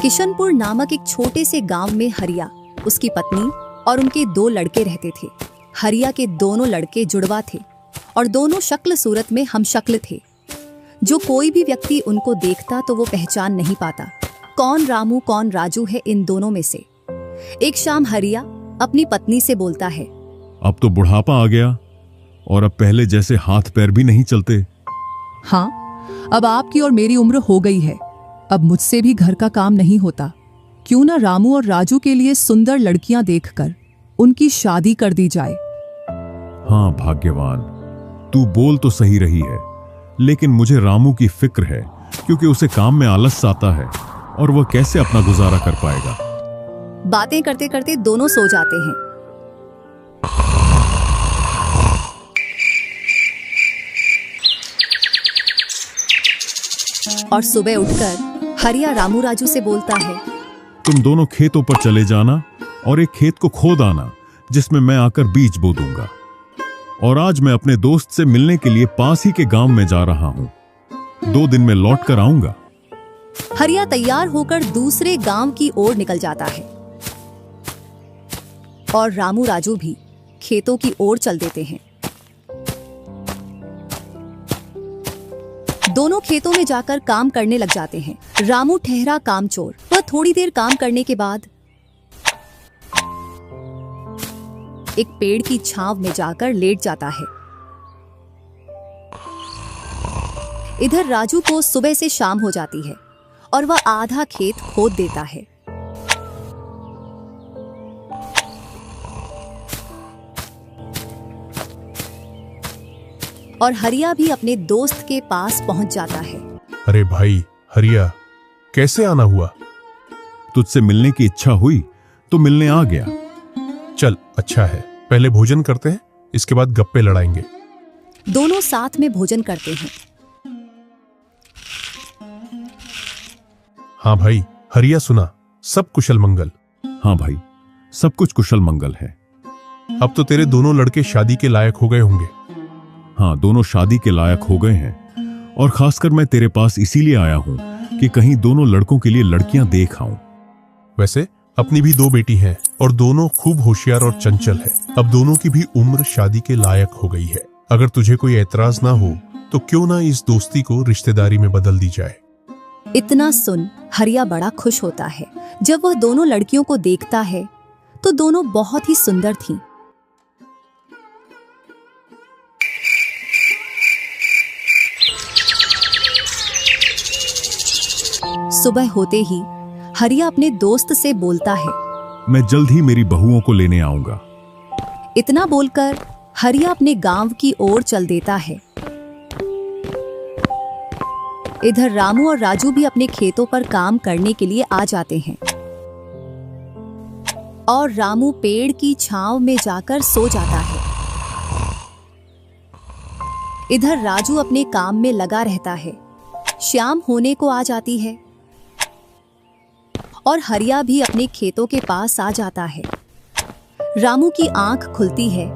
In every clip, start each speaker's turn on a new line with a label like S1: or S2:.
S1: किशनपुर नामक एक छोटे से गांव में हरिया, उसकी पत्नी और उनके 2 लड़के रहते थे। हरिया के दोनों लड़के जुड़वा थे और दोनों शक्ल सूरत में हमशक्ल थे। जो कोई भी व्यक्ति उनको देखता तो वो पहचान नहीं पाता कौन रामू कौन राजू है इन दोनों में से। एक शाम हरिया अपनी पत्नी से बोलता है,
S2: अब तो बुढ़ापा आ गया और अब पहले जैसे हाथ पैर भी नहीं चलते।
S3: हाँ, अब आपकी और मेरी उम्र हो गई है, अब मुझसे भी घर का काम नहीं होता। क्यों ना रामू और राजू के लिए सुंदर लड़कियां देखकर उनकी शादी कर दी जाए।
S2: हाँ भाग्यवान, तू बोल तो सही रही है, लेकिन मुझे रामू की फिक्र है क्योंकि उसे काम में आलस आता है और वह कैसे अपना गुजारा कर पाएगा।
S1: बातें करते करते दोनों सो जाते हैं। और सुबह उठकर हरिया रामू राजू से बोलता है,
S2: तुम दोनों खेतों पर चले जाना और एक खेत को खोद आना जिसमें मैं आकर बीज बो दूंगा। और आज मैं अपने दोस्त से मिलने के लिए पास ही के गांव में जा रहा हूं। 2 दिन में लौट कर आऊंगा।
S1: हरिया तैयार होकर दूसरे गांव की ओर निकल जाता है और रामू राजू भी खेतों की ओर चल देते हैं। दोनों खेतों में जाकर काम करने लग जाते हैं। रामू ठहरा कामचोर। वह थोड़ी देर काम करने के बाद एक पेड़ की छांव में जाकर लेट जाता है। इधर राजू को सुबह से शाम हो जाती है और वह आधा खेत खोद देता है। और हरिया भी अपने दोस्त के पास पहुंच जाता है।
S4: अरे भाई हरिया, कैसे आना हुआ?
S2: तुझसे मिलने की इच्छा हुई तो मिलने आ गया।
S4: चल अच्छा है, पहले भोजन करते हैं, इसके बाद गप्पे लड़ाएंगे।
S1: दोनों साथ में भोजन करते हैं।
S4: हाँ भाई हरिया, सुना सब कुशल मंगल?
S2: हाँ भाई, सब कुछ कुशल मंगल है।
S4: अब तो तेरे दोनों लड़के शादी के लायक हो गए होंगे।
S2: हाँ, दोनों शादी के लायक हो गए हैं और खासकर मैं तेरे पास इसीलिए आया हूं कि कहीं दोनों लड़कों के लिए लड़कियां देख आऊं।
S4: वैसे अपनी भी 2 बेटी हैं और दोनों खूब होशियार और चंचल है। अब दोनों की भी उम्र शादी के लायक हो गई है। अगर तुझे कोई एतराज ना हो तो क्यों ना इस दोस्ती को रिश्तेदारी में बदल दी जाए।
S1: इतना सुन हरिया बड़ा खुश होता है। जब वह दोनों लड़कियों को देखता है तो दोनों बहुत ही सुंदर थीं। सुबह होते ही हरिया अपने दोस्त से बोलता है,
S2: मैं जल्द ही मेरी बहुओं को लेने आऊंगा।
S1: इतना बोलकर हरिया अपने गांव की ओर चल देता है। इधर रामू और राजू भी अपने खेतों पर काम करने के लिए आ जाते हैं और रामू पेड़ की छांव में जाकर सो जाता है। इधर राजू अपने काम में लगा रहता है। शाम होने को आ जाती है और हरिया भी अपने खेतों के पास आ जाता है। रामू की आंख खुलती है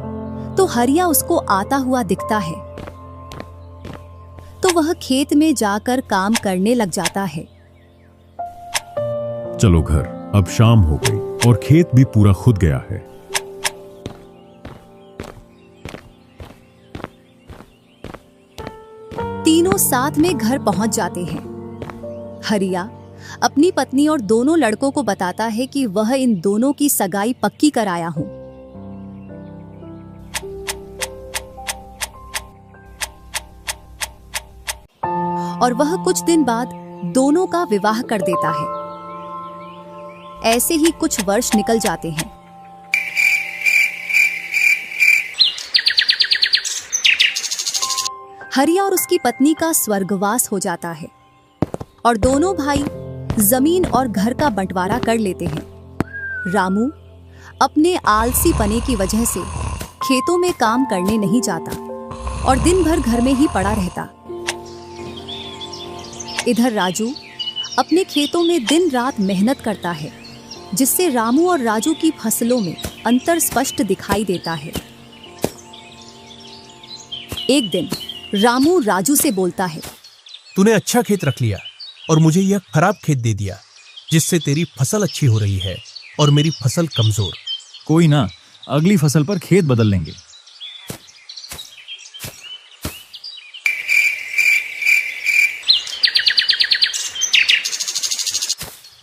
S1: तो हरिया उसको आता हुआ दिखता है, तो वह खेत में जाकर काम करने लग जाता है।
S2: चलो घर, अब शाम हो गई और खेत भी पूरा खुद गया है।
S1: तीनों साथ में घर पहुंच जाते हैं। हरिया अपनी पत्नी और दोनों लड़कों को बताता है कि वह इन दोनों की सगाई पक्की कराया हूं। और वह कुछ दिन बाद दोनों का विवाह कर देता है। ऐसे ही कुछ वर्ष निकल जाते हैं। हरिया और उसकी पत्नी का स्वर्गवास हो जाता है और दोनों भाई जमीन और घर का बंटवारा कर लेते हैं। रामू अपने आलसी पने की वजह से खेतों में काम करने नहीं जाता और दिन भर घर में ही पड़ा रहता। इधर राजू अपने खेतों में दिन रात मेहनत करता है, जिससे रामू और राजू की फसलों में अंतर स्पष्ट दिखाई देता है। एक दिन रामू राजू से बोलता है,
S5: तूने अच्छा खेत रख लिया और मुझे यह खराब खेत दे दिया
S4: जिससे तेरी फसल अच्छी हो रही है और मेरी फसल कमजोर।
S5: कोई ना, अगली फसल पर खेत बदल लेंगे।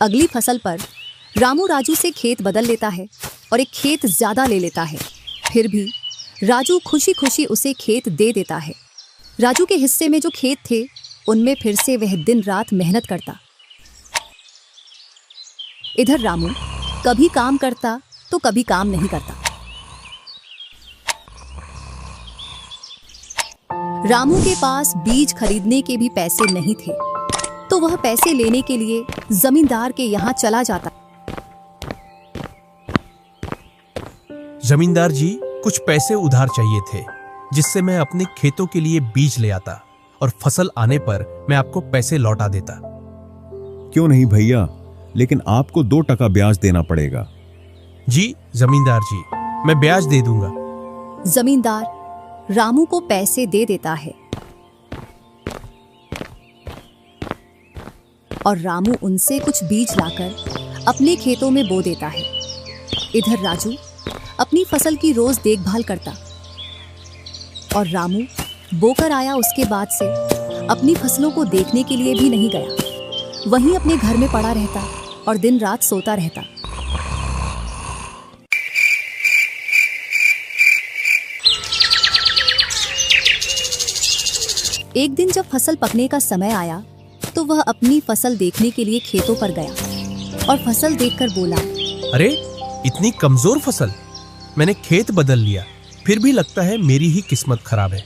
S1: अगली फसल पर रामू राजू से खेत बदल लेता है और एक खेत ज्यादा ले लेता है। फिर भी राजू खुशी खुशी उसे खेत दे देता है। राजू के हिस्से में जो खेत थे उनमें फिर से वह दिन रात मेहनत करता। इधर रामू कभी काम करता तो कभी काम नहीं करता। रामू के पास बीज खरीदने के भी पैसे नहीं थे, तो वह पैसे लेने के लिए जमींदार के यहाँ चला जाता।
S4: जमींदार जी, कुछ पैसे उधार चाहिए थे, जिससे मैं अपने खेतों के लिए बीज ले आता और फसल आने पर मैं आपको पैसे लौटा देता।
S2: क्यों नहीं भैया, लेकिन आपको 2% ब्याज देना पड़ेगा।
S4: जी जमींदार जी, मैं ब्याज दे दूंगा।
S1: जमींदार रामू को पैसे दे देता है और रामू उनसे कुछ बीज लाकर अपने खेतों में बो देता है। इधर राजू अपनी फसल की रोज देखभाल करता और रामू बोकर आया उसके बाद से अपनी फसलों को देखने के लिए भी नहीं गया। वहीं अपने घर में पड़ा रहता और दिन रात सोता रहता। एक दिन जब फसल पकने का समय आया तो वह अपनी फसल देखने के लिए खेतों पर गया और फसल देखकर बोला,
S4: अरे इतनी कमजोर फसल! मैंने खेत बदल लिया, फिर भी लगता है मेरी ही किस्मत खराब है।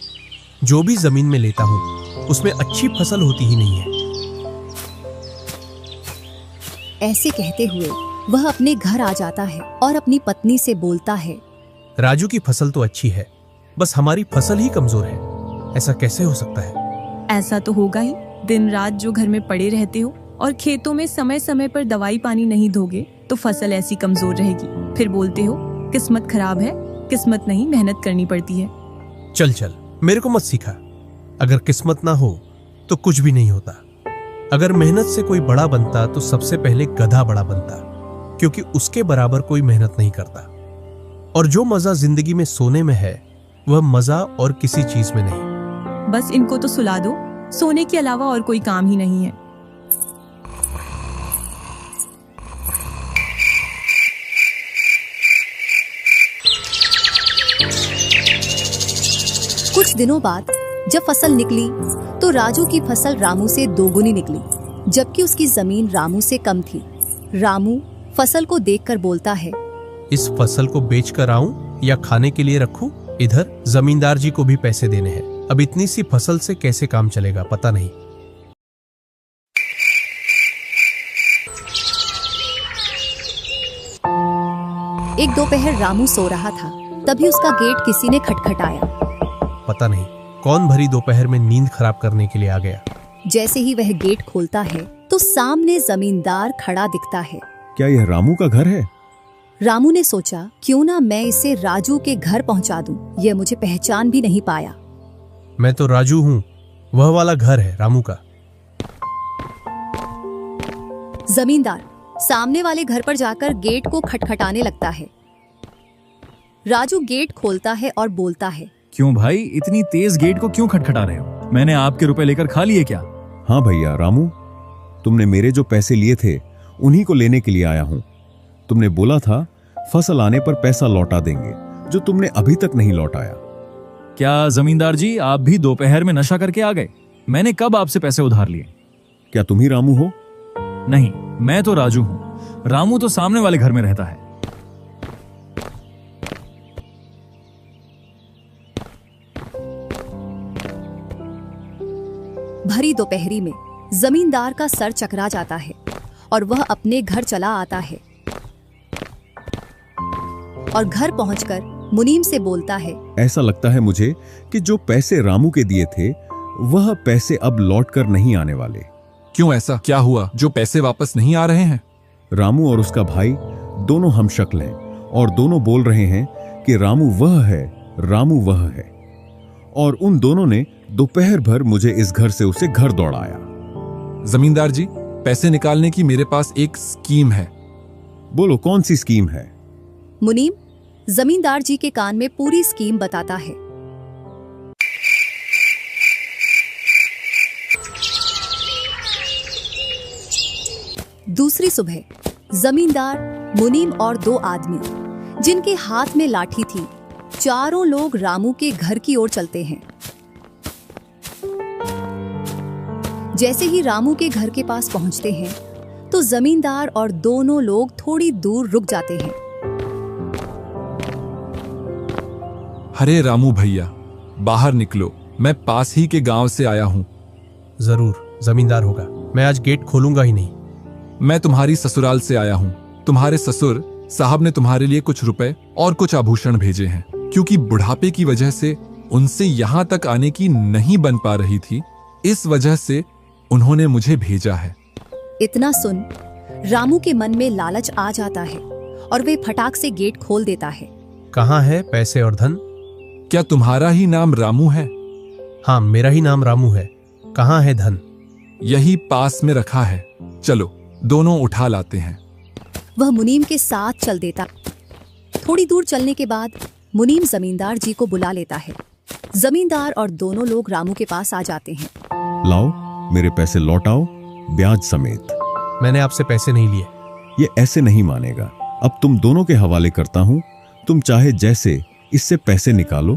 S4: जो भी जमीन में लेता हूँ उसमें अच्छी फसल होती ही नहीं है।
S1: ऐसे कहते हुए वह अपने घर आ जाता है और अपनी पत्नी से बोलता है,
S4: राजू की फसल तो अच्छी है, बस हमारी फसल ही कमजोर है। ऐसा कैसे हो सकता है?
S6: ऐसा तो होगा ही। दिन रात जो घर में पड़े रहते हो और खेतों में समय समय पर दवाई पानी नहीं दोगे तो फसल ऐसी कमजोर रहेगी। फिर बोलते हो किस्मत खराब है। किस्मत नहीं, मेहनत करनी पड़ती है।
S4: चल चल, मेरे को मत सिखा। अगर किस्मत ना हो तो कुछ भी नहीं होता। अगर मेहनत से कोई बड़ा बनता तो सबसे पहले गधा बड़ा बनता, क्योंकि उसके बराबर कोई मेहनत नहीं करता। और जो मजा जिंदगी में सोने में है वह मजा और किसी चीज में नहीं।
S6: बस इनको तो सुला दो, सोने के अलावा और कोई काम ही नहीं है।
S1: कुछ दिनों बाद जब फसल निकली तो राजू की फसल रामू से दोगुनी निकली, जबकि उसकी जमीन रामू से कम थी। रामू फसल को देखकर बोलता है,
S4: इस फसल को बेच कर आऊं या खाने के लिए रखूं? इधर जमींदार जी को भी पैसे देने हैं। अब इतनी सी फसल से कैसे काम चलेगा पता नहीं।
S1: एक दोपहर रामू सो रहा था, तभी उसका गेट किसी ने खटखटाया।
S4: पता नहीं कौन भरी दोपहर में नींद खराब करने के लिए आ गया।
S1: जैसे ही वह गेट खोलता है तो सामने जमींदार खड़ा दिखता है।
S2: क्या यह रामू का घर है?
S1: रामू ने सोचा, क्यों ना मैं इसे राजू के घर पहुंचा दूं। यह मुझे पहचान भी नहीं पाया।
S4: मैं तो राजू हूँ, वह वाला घर है रामू का।
S1: जमींदार सामने वाले घर पर जाकर गेट को खटखटाने लगता है। राजू गेट खोलता है और बोलता है,
S5: क्यों भाई, इतनी तेज गेट को क्यों खटखटा रहे हो? मैंने आपके रुपए लेकर खा लिए क्या?
S2: हाँ भैया रामू, तुमने मेरे जो पैसे लिए थे उन्हीं को लेने के लिए आया हूँ। तुमने बोला था फसल आने पर पैसा लौटा देंगे, जो तुमने अभी तक नहीं लौटाया।
S5: क्या जमींदार जी, आप भी दोपहर में नशा करके आ गए? मैंने कब आपसे पैसे उधार लिए?
S2: क्या तुम ही रामू हो?
S5: नहीं, मैं तो राजू हूँ। रामू तो सामने वाले घर में रहता है।
S1: भरी दोपहरी में जमींदार का सर चकरा जाता है और वह अपने घर चला आता है और घर पहुंचकर मुनीम से बोलता है,
S2: ऐसा लगता है मुझे कि जो पैसे रामू के दिए थे वह पैसे अब लौटकर नहीं आने वाले।
S7: क्यों, ऐसा क्या हुआ जो पैसे वापस नहीं आ रहे हैं?
S2: रामू और उसका भाई दोनों हमशक्ल हैं और दोनों बोल रहे हैं कि रामू वह है, रामू वह है। और उन दोनों ने दोपहर भर मुझे इस घर से उसे घर दौड़ाया।
S7: जमींदार जी, पैसे निकालने की मेरे पास एक स्कीम है।
S2: बोलो कौन सी स्कीम है?
S1: मुनीम जमींदार जी के कान में पूरी स्कीम बताता है। दूसरी सुबह जमींदार, मुनीम और दो आदमी जिनके हाथ में लाठी थी, चारों लोग रामू के घर की ओर चलते हैं। जैसे ही रामू के घर के पास पहुंचते हैं तो जमींदार और दोनों लोग थोड़ी दूर रुक जाते हैं।
S7: अरे रामू भैया, बाहर निकलो, मैं पास ही के गांव से आया हूँ।
S8: जरूर जमींदार होगा, मैं आज गेट खोलूंगा ही नहीं।
S7: मैं तुम्हारी ससुराल से आया हूँ। तुम्हारे ससुर साहब ने तुम्हारे लिए कुछ रुपए और कुछ आभूषण भेजे हैं, क्योंकि बुढ़ापे की वजह से उनसे यहाँ तक आने की नहीं बन पा रही थी, इस वजह से उन्होंने मुझे भेजा है।
S1: इतना सुन रामू के मन में लालच आ जाता है और वे फटाक से गेट खोल देता है।
S8: कहाँ है पैसे और धन?
S7: क्या तुम्हारा ही नाम रामू है?
S8: हाँ, मेरा ही नाम रामू है। कहाँ है धन?
S7: यही पास में रखा है, चलो दोनों उठा लाते हैं।
S1: वह मुनीम के साथ चल देता। थोड़ी दूर चलने के बाद मुनीम जमींदार जी को बुला लेता है। जमींदार और दोनों लोग रामू के पास आ जाते हैं।
S2: लाओ मेरे पैसे लौटाओ, ब्याज समेत।
S8: मैंने आपसे पैसे नहीं लिए।
S2: ये ऐसे नहीं मानेगा। अब तुम दोनों के हवाले करता हूं, तुम चाहे जैसे इससे पैसे निकालो।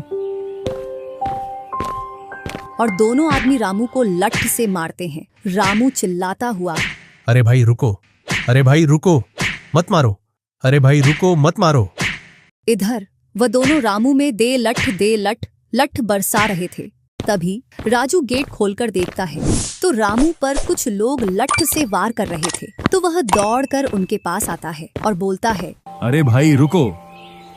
S1: और दोनों आदमी रामू को लठ से मारते हैं। रामू चिल्लाता हुआ,
S8: अरे भाई रुको, अरे भाई रुको, मत मारो, अरे भाई रुको, मत मारो।
S1: इधर वह दोनों रामू में दे लठ लठ बरसा रहे थे। तभी राजू गेट खोलकर देखता है तो रामू पर कुछ लोग लठ से वार कर रहे थे। तो वह दौड़कर उनके पास आता है और बोलता है,
S5: अरे भाई रुको।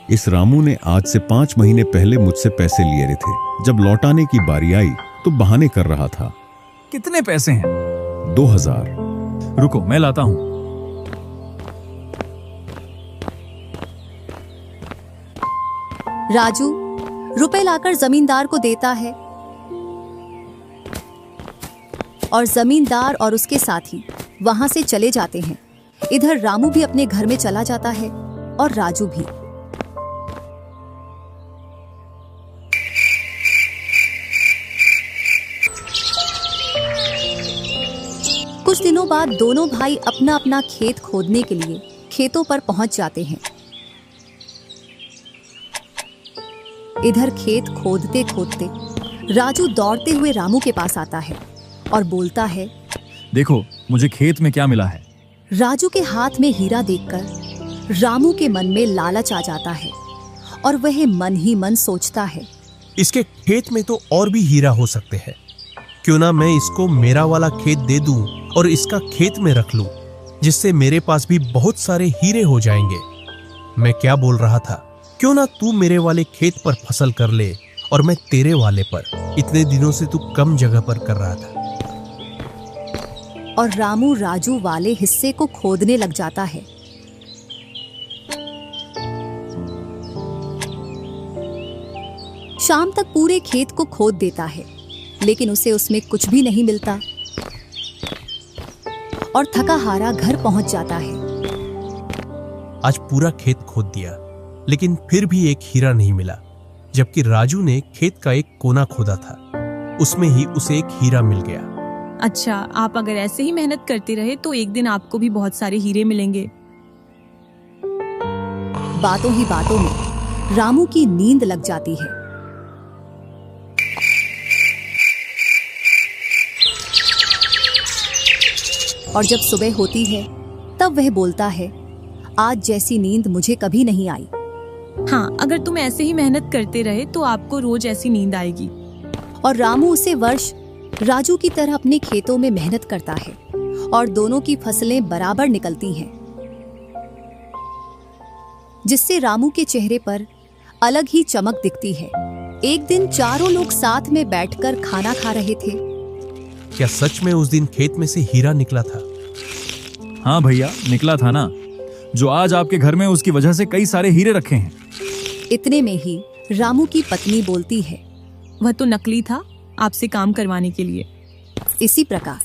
S2: इस रामू ने आज से 5 महीने पहले मुझसे पैसे लिए थे। जब लौटाने की बारी आई तो बहाने कर रहा था।
S5: कितने पैसे हैं?
S2: 2000।
S5: रुको मैं लाता हूं।
S1: राजू रुपए लाकर जमींदार को देता है और जमींदार और उसके साथी वहां से चले जाते हैं। इधर रामू भी अपने घर में चला जाता है और राजू भी। कुछ दिनों बाद दोनों भाई अपना अपना खेत खोदने के लिए खेतों पर पहुंच जाते हैं। इधर खेत खोदते खोदते राजू दौड़ते हुए रामू के पास आता है और बोलता है,
S5: देखो मुझे खेत में क्या मिला है।
S1: राजू के हाथ में हीरा देखकर रामू के मन में लालच आ जाता है और वह मन ही मन सोचता है,
S8: इसके खेत में तो और भी हीरा हो सकते हैं। क्यों ना मैं इसको मेरा वाला खेत दे दूं और इसका खेत में रख लूं, जिससे मेरे पास भी बहुत सारे हीरे हो जाएंगे। मैं क्या बोल रहा था, क्यों ना तू मेरे वाले खेत पर फसल कर ले और मैं तेरे वाले पर। इतने दिनों से तू कम जगह पर कर रहा था।
S1: और रामू राजू वाले हिस्से को खोदने लग जाता है। शाम तक पूरे खेत को खोद देता है, लेकिन उसे उसमें कुछ भी नहीं मिलता और थका हारा घर पहुंच जाता है।
S8: आज पूरा खेत खोद दिया, लेकिन फिर भी एक हीरा नहीं मिला, जबकि राजू ने खेत का एक कोना खोदा था, उसमें ही उसे एक हीरा मिल गया।
S6: अच्छा, आप अगर ऐसे ही मेहनत करते रहे तो एक दिन आपको भी बहुत सारे हीरे मिलेंगे।
S1: बातों ही बातों में रामू की नींद लग जाती है। और जब सुबह होती है तब वह बोलता है, आज जैसी नींद मुझे कभी नहीं आई।
S6: हाँ, अगर तुम ऐसे ही मेहनत करते रहे तो आपको रोज ऐसी नींद आएगी।
S1: और रामू उसे वर्ष राजू की तरह अपने खेतों में मेहनत करता है और दोनों की फसलें बराबर निकलती हैं, जिससे रामू के चेहरे पर अलग ही चमक दिखती है। एक दिन चारों लोग साथ में बैठकर खाना खा रहे थे।
S8: क्या सच में उस दिन खेत में से हीरा निकला था?
S5: हाँ भैया, निकला था ना। जो आज आपके घर में उसकी वजह से कई सारे हीरे रखे हैं।
S1: इतने में ही रामू की पत्नी बोलती है,
S6: वह तो नकली था, आपसे काम करवाने के लिए।
S1: इसी प्रकार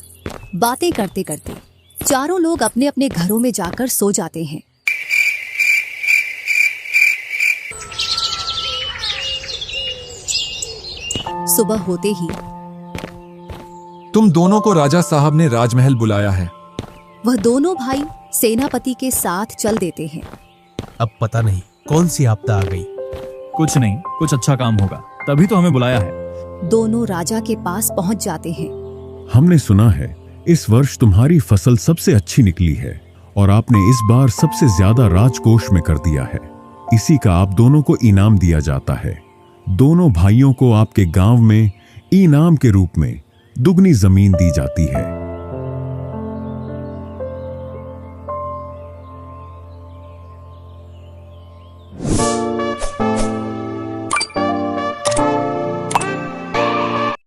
S1: बातें करते करते चारों लोग अपने अपने घरों में जाकर सो जाते हैं। सुबह होते ही
S7: तुम दोनों को राजा साहब ने राजमहल बुलाया है।
S1: वह दोनों भाई सेनापति के साथ चल देते हैं।
S8: अब पता नहीं कौन सी आपदा आ गई।
S5: कुछ नहीं, कुछ अच्छा काम होगा, तभी तो हमें बुलाया है।
S1: दोनों राजा के पास पहुंच जाते हैं।
S2: हमने सुना है इस वर्ष तुम्हारी फसल सबसे अच्छी निकली है और आपने इस बार सबसे ज्यादा राजकोष में कर दिया है। इसी का आप दोनों को इनाम दिया जाता है। दोनों भाइयों को आपके गांव में इनाम के रूप में दुगनी जमीन दी जाती है।